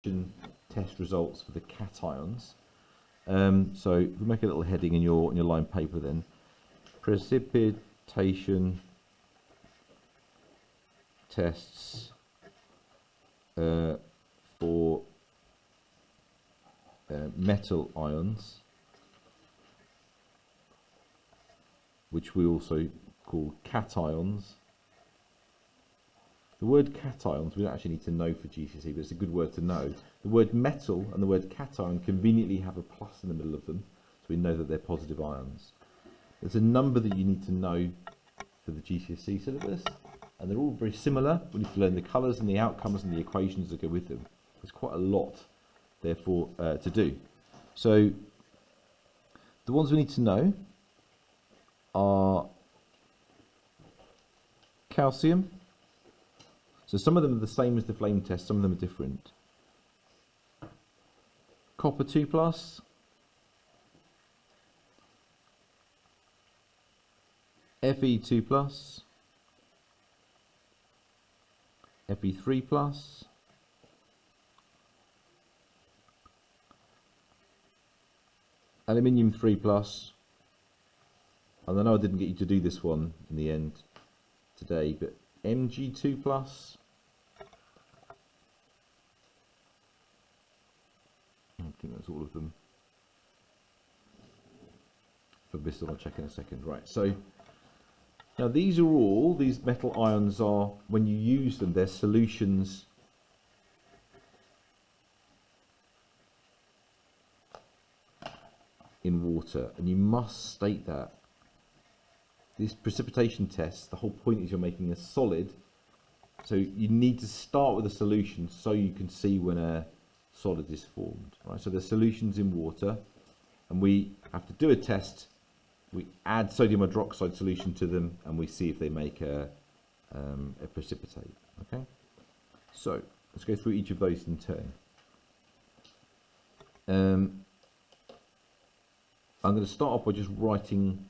test results for the cations. So if we make a little heading in your line paper, then precipitation tests for metal ions, which we also call cations. The word cations we don't actually need to know for GCSE, but it's a good word to know. The word metal and the word cation conveniently have a plus in the middle of them, so we know that they're positive ions. There's a number that you need to know for the GCSE syllabus, and they're all very similar. We need to learn the colours and the outcomes and the equations that go with them. There's quite a lot, therefore, to do. So the ones we need to know are calcium. So some of them are the same as the flame test, some of them are different. Copper 2+, Fe2+, Fe3+, aluminium 3+, and I know I didn't get you to do this one in the end today, but Mg2+, I think that's all of them. For Bristol, I'll check in a second. Right, so now these metal ions are, when you use them, they're solutions in water, and you must state that. This precipitation test, the whole point is you're making a solid, so you need to start with a solution so you can see when a solid is formed. Right, so there's solutions in water, and we have to do a test. We add sodium hydroxide solution to them, and we see if they make a precipitate. Okay, so let's go through each of those in turn. I'm going to start off by just writing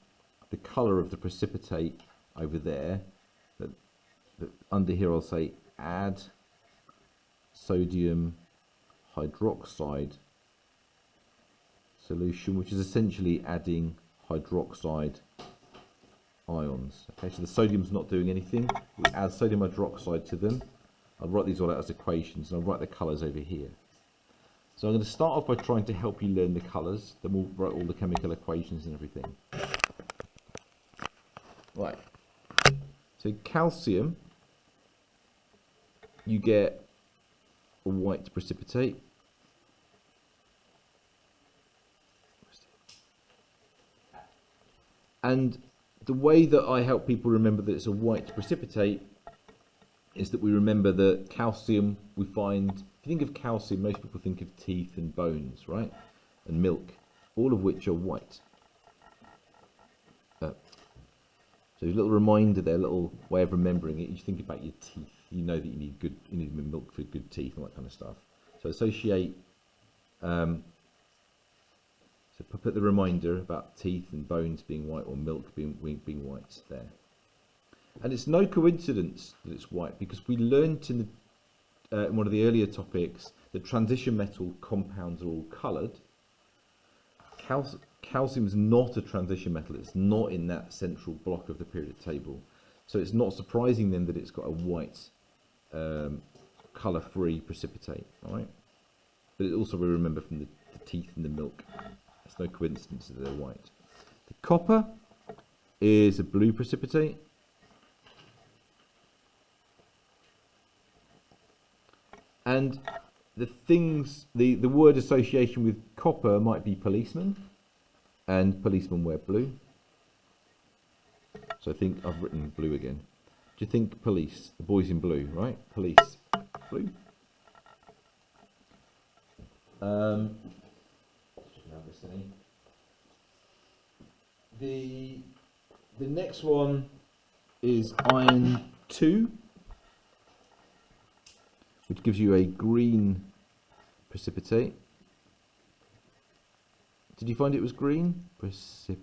the colour of the precipitate over there. That under here I'll say add sodium hydroxide solution, which is essentially adding hydroxide ions. Okay, so the sodium's not doing anything. We add sodium hydroxide to them. I'll write these all out as equations, and I'll write the colours over here. So I'm going to start off by trying to help you learn the colours, then we'll write all the chemical equations and everything. Right, so calcium, you get a white precipitate. And the way that I help people remember that it's a white precipitate is that we remember that calcium, we find, if you think of calcium, most people think of teeth and bones, right? And milk, all of which are white. So a little reminder there, a little way of remembering it. You think about your teeth. You know that you need milk for good teeth and that kind of stuff. So associate, so put the reminder about teeth and bones being white, or milk being white there. And it's no coincidence that it's white, because we learnt in one of the earlier topics that transition metal compounds are all coloured. Calcium is not a transition metal. It's not in that central block of the periodic table. So it's not surprising then that it's got a white colour-free precipitate, all right? But it also, we remember from the teeth and the milk. It's no coincidence that they're white. The copper is a blue precipitate. And the word association with copper might be policeman, and policemen wear blue. So I think I've written blue again. Do you think police, the boys in blue, right? Police, blue. The next one is iron 2, which gives you a green precipitate. Did you find it was green? Precipitate.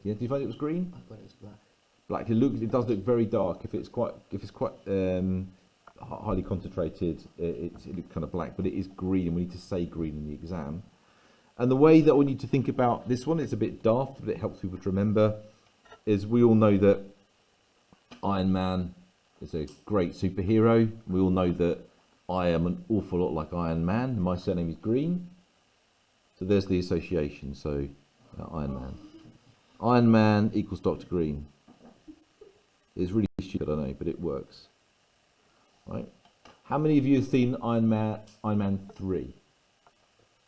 Yeah. Did you find it was green? I thought it was black. Black. It does look very dark. If it's quite highly concentrated, it looks kind of black, but it is green, and we need to say green in the exam. And the way that we need to think about this one, it's a bit daft, but it helps people to remember, is we all know that Iron Man is a great superhero. We all know that I am an awful lot like Iron Man, and my surname is Green. So there's the association, so Iron Man. Iron Man equals Dr. Green. It's really stupid, I know, but it works. Right? How many of you have seen Iron Man 3?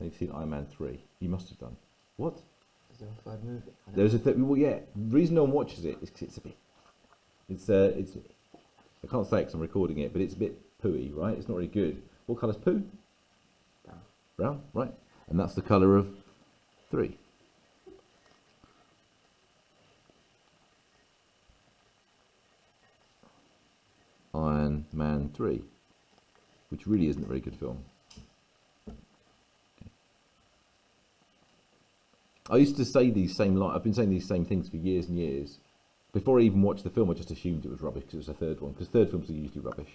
You've seen Iron Man 3. You must have done. What? Is there a third movie? There's a third. Well, yeah. The reason no one watches it is because it's a bit. It's. I can't say it because I'm recording it, but it's a bit pooey, right? It's not really good. What colour's poo? Brown. Brown, right? And that's the colour of 3. Iron Man 3, which really isn't a very good film. I used to say these same I've been saying these same things for years and years. Before I even watched the film, I just assumed it was rubbish because it was the third one. Because third films are usually rubbish.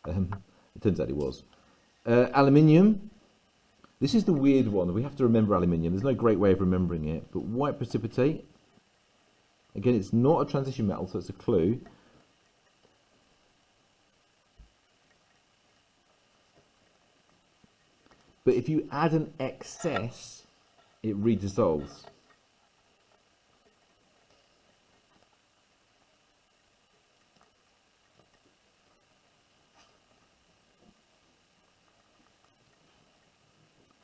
It turns out it was. Aluminium. This is the weird one. We have to remember aluminium. There's no great way of remembering it. But white precipitate. Again, it's not a transition metal, so it's a clue. But if you add an excess, it redissolves.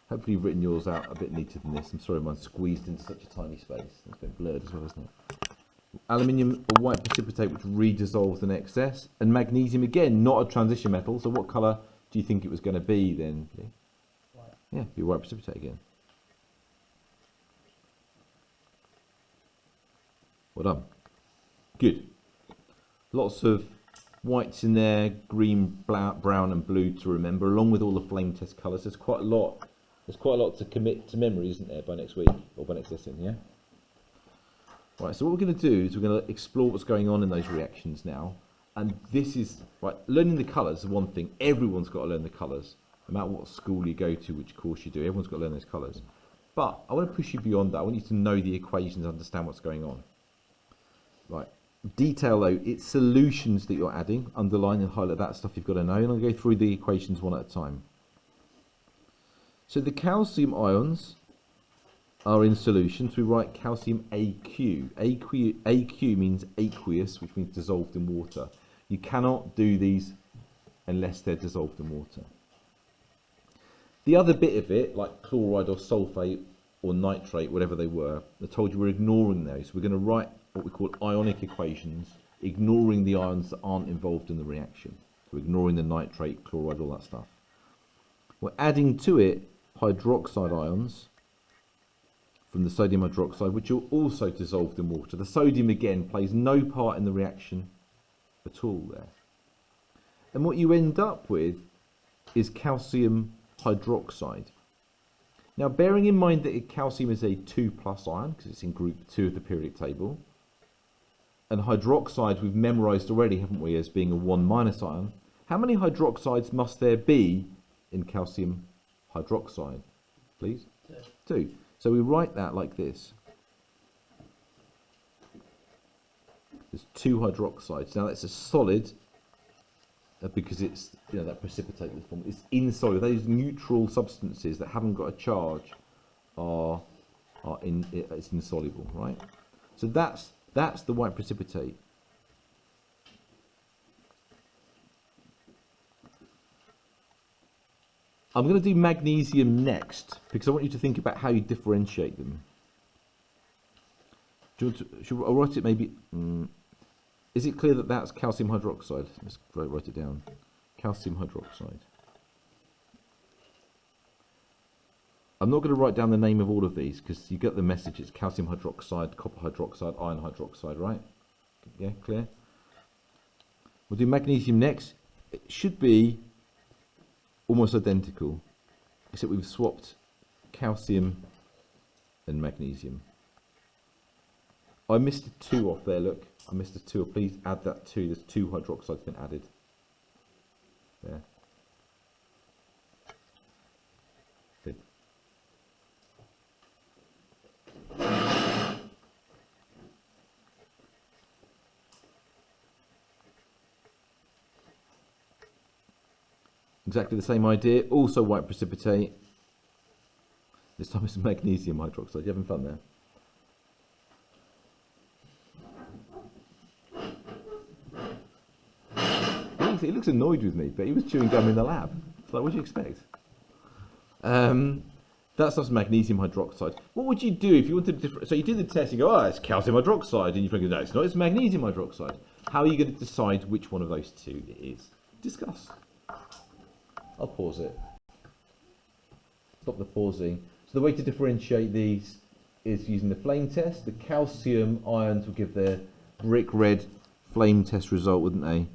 Hopefully you've written yours out a bit neater than this. I'm sorry mine's squeezed into such a tiny space. It's a bit blurred as well, isn't it? Aluminium, a white precipitate which redissolves an excess. And magnesium, again, not a transition metal. So what colour do you think it was going to be then? White. Yeah, be a white precipitate again. Well done. Good. Lots of whites in there, green, brown and blue to remember, along with all the flame test colours. There's quite a lot. There's quite a lot to commit to memory, isn't there, by next week or by next lesson, yeah? Right, so what we're going to do is we're going to explore what's going on in those reactions now. And this is, right, learning the colours is one thing. Everyone's got to learn the colours. No matter what school you go to, which course you do, everyone's got to learn those colours. But I want to push you beyond that. I want you to know the equations, understand what's going on. Right, detail though, it's solutions that you're adding, underline and highlight that stuff you've got to know, and I'll go through the equations one at a time. So the calcium ions are in solutions. We write calcium AQ. AQ means aqueous, which means dissolved in water. You cannot do these unless they're dissolved in water. The other bit of it, like chloride or sulfate or nitrate, whatever they were, I told you we're ignoring those. We're going to write what we call ionic equations, ignoring the ions that aren't involved in the reaction. So ignoring the nitrate, chloride, all that stuff. We're adding to it hydroxide ions from the sodium hydroxide, which are also dissolved in water. The sodium, again, plays no part in the reaction at all there. And what you end up with is calcium hydroxide. Now, bearing in mind that calcium is a 2+ ion, because it's in group 2 of the periodic table, and hydroxide we've memorised already, haven't we, as being a 1- ion, how many hydroxides must there be in calcium hydroxide, please? 2. So we write that like this. There's 2 hydroxides. Now that's a solid because it's, you know, that precipitate form. It's insoluble. Those neutral substances that haven't got a charge it's insoluble, right? So that's the white precipitate. I'm going to do magnesium next because I want you to think about how you differentiate them. Do you want to, should I write it maybe? Is it clear that that's calcium hydroxide? Let's write it down. Calcium hydroxide. I'm not going to write down the name of all of these because you get the message. It's calcium hydroxide, copper hydroxide, iron hydroxide, right? Yeah, clear? We'll do magnesium next. It should be almost identical, except we've swapped calcium and magnesium. I missed a 2 off there, look. I missed a 2. Please add that 2. There's 2 hydroxides been added. There. Exactly the same idea. Also white precipitate. This time it's magnesium hydroxide. You having fun there? He looks annoyed with me, but he was chewing gum in the lab. It's like, what do you expect? That's just magnesium hydroxide. What would you do if you wanted to? So you do the test, you go, oh, it's calcium hydroxide, and you think, no, it's not, it's magnesium hydroxide. How are you going to decide which one of those two it is? Discuss. I'll pause it. Stop the pausing. So the way to differentiate these is using the flame test. The calcium ions will give their brick red flame test result, wouldn't they?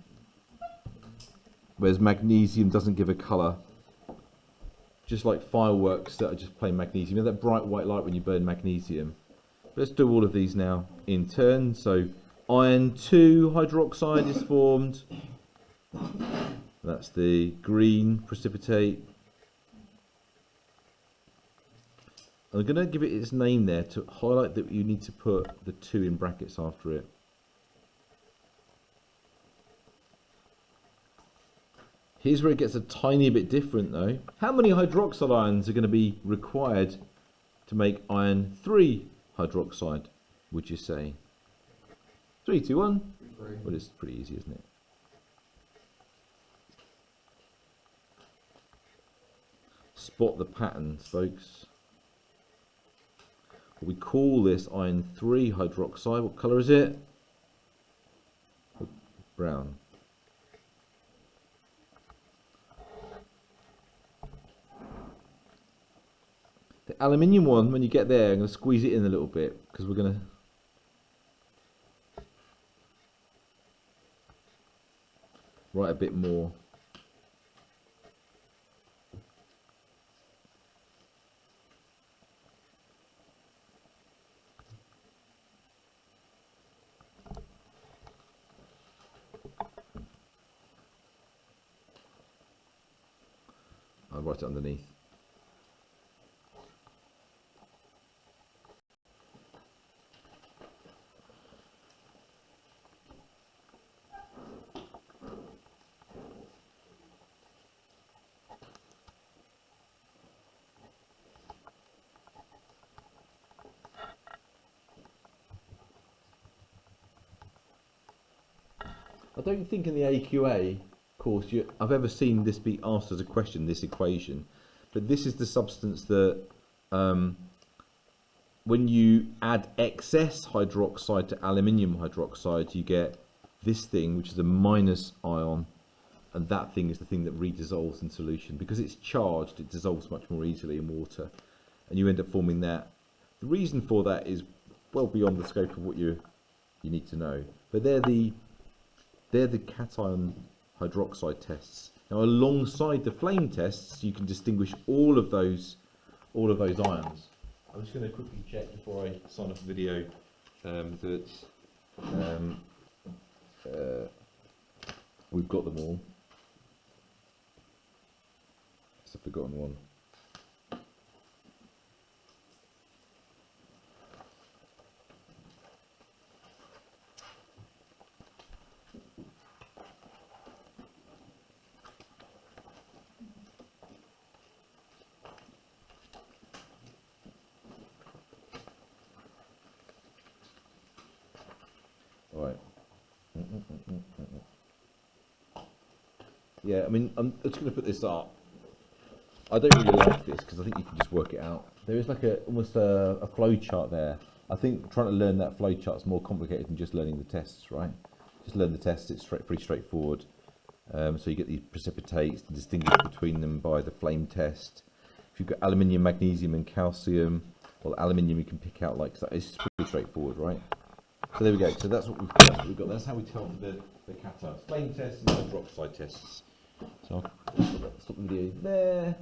Whereas magnesium doesn't give a colour. Just like fireworks that are just plain magnesium. You know that bright white light when you burn magnesium. Let's do all of these now in turn. So iron 2 hydroxide is formed. That's the green precipitate. I'm going to give it its name there to highlight that you need to put the 2 in brackets after it. Here's where it gets a tiny bit different though. How many hydroxide ions are going to be required to make iron 3 hydroxide, would you say? 3, 2, 1? Well, it's pretty easy, isn't it? Spot the patterns, folks. We call this iron 3 hydroxide. What colour is it? Brown. The aluminium one, when you get there, I'm going to squeeze it in a little bit because we're going to write a bit more. I'll write it underneath. I don't think in the AQA course I've ever seen this be asked as a question, this equation, but this is the substance that when you add excess hydroxide to aluminium hydroxide, you get this thing, which is a minus ion, and that thing is the thing that redissolves in solution. Because it's charged, it dissolves much more easily in water, and you end up forming that. The reason for that is well beyond the scope of what you need to know, but they're the cation hydroxide tests. Now, alongside the flame tests, you can distinguish all of those ions. I'm just going to quickly check before I sign off the video that we've got them all. It's a forgotten one. Right. Yeah, I mean, I'm just going to put this up. I don't really like this because I think you can just work it out. There is like almost a flow chart there. I think trying to learn that flow chart is more complicated than just learning the tests, right? Just learn the tests, it's pretty straightforward. So you get these precipitates and distinguish between them by the flame test. If you've got aluminium, magnesium and calcium, well, aluminium you can pick out like that. It's pretty straightforward, right? So there we go. So that's what we've got. That's how we tell for the cations. Flame tests and hydroxide tests. So I'll stop the video there.